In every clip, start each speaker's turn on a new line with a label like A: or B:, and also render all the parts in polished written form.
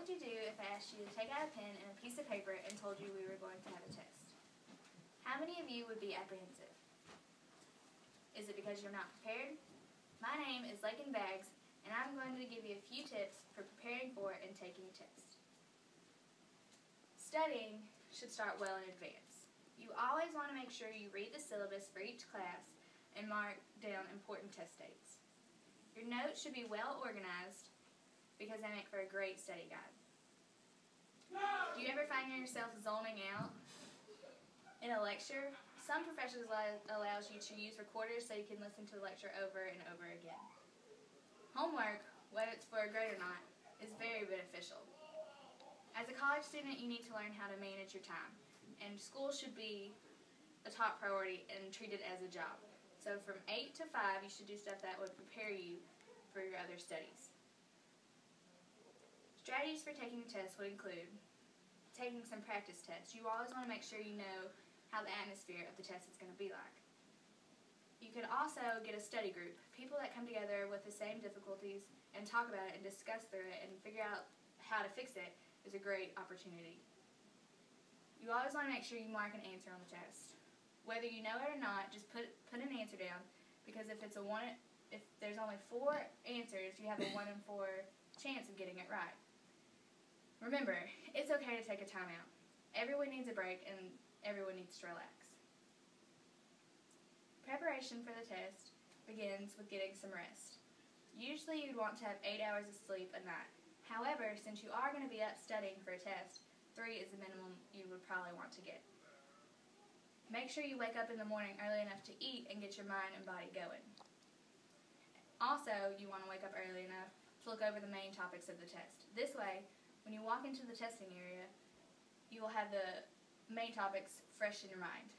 A: would you do if I asked you to take out a pen and a piece of paper and told you we were going to have a test? How many of you would be apprehensive? Is it because you're not prepared? My name is Laken and I'm going to give you a few tips for preparing for and taking a test. Studying should start well in advance. You always want to make sure you read the syllabus for each class and mark down important test dates. Your notes should be well organized because they make for a great study guide. Do you ever find yourself zoning out in a lecture? Some professors allows you to use recorders so you can listen to the lecture over and over again. Homework, whether it's for a grade or not, is very beneficial. As a college student, you need to learn how to manage your time, and school should be a top priority and treated as a job. So from 8 to 5, you should do stuff that would prepare you for your other studies. Strategies for taking a test would include taking some practice tests. You always want to make sure you know how the atmosphere of the test is going to be like. You could also get a study group, people that come together with the same difficulties and talk about it and discuss through it and figure out how to fix it is a great opportunity. You always want to make sure you mark an answer on the test. Whether you know it or not, just put an answer down, because if there's only 4 answers, you have a 1 in 4 chance of getting it right. Remember, it's okay to take a time out. Everyone needs a break and everyone needs to relax. Preparation for the test begins with getting some rest. Usually you'd want to have 8 hours of sleep a night. However, since you are going to be up studying for a test, 3 is the minimum you would probably want to get. Make sure you wake up in the morning early enough to eat and get your mind and body going. Also, you want to wake up early enough to look over the main topics of the test. This way, when you walk into the testing area, you will have the main topics fresh in your mind.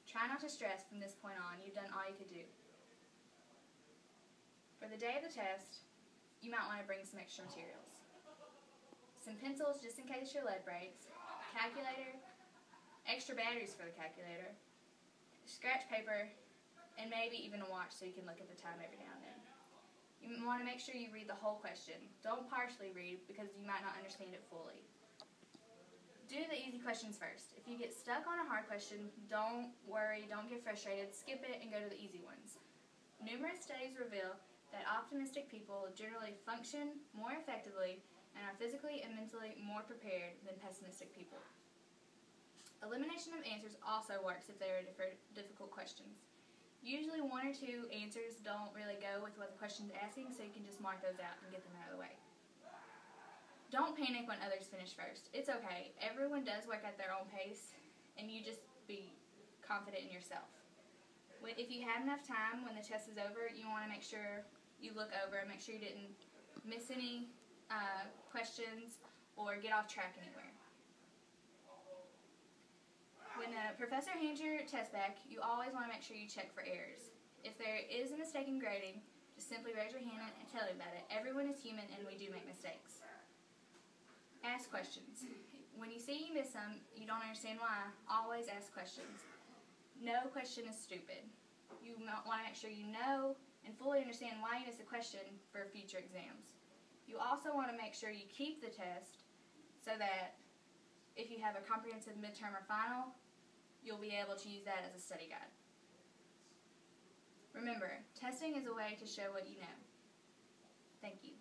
A: Try not to stress from this point on. You've done all you could do. For the day of the test, you might want to bring some extra materials. Some pencils just in case your lead breaks, calculator, extra batteries for the calculator, scratch paper, and maybe even a watch so you can look at the time every now and then. You want to make sure you read the whole question. Don't partially read because you might not understand it fully. Do the easy questions first. If you get stuck on a hard question, don't worry, don't get frustrated, skip it and go to the easy ones. Numerous studies reveal that optimistic people generally function more effectively and are physically and mentally more prepared than pessimistic people. Elimination of answers also works if there are difficult questions. Usually 1 or 2 answers don't really go with what the question is asking, so you can just mark those out and get them out of the way. Don't panic when others finish first. It's okay. Everyone does work at their own pace, and you just be confident in yourself. If you have enough time when the test is over, you want to make sure you look over and make sure you didn't miss any questions or get off track anywhere. When a professor hands your test back, you always want to make sure you check for errors. If there is a mistake in grading, just simply raise your hand and tell him about it. Everyone is human and we do make mistakes. Ask questions. When you see you miss some, you don't understand why, always ask questions. No question is stupid. You want to make sure you know and fully understand why you missed a question for future exams. You also want to make sure you keep the test so that if you have a comprehensive midterm or final, you'll be able to use that as a study guide. Remember, testing is a way to show what you know. Thank you.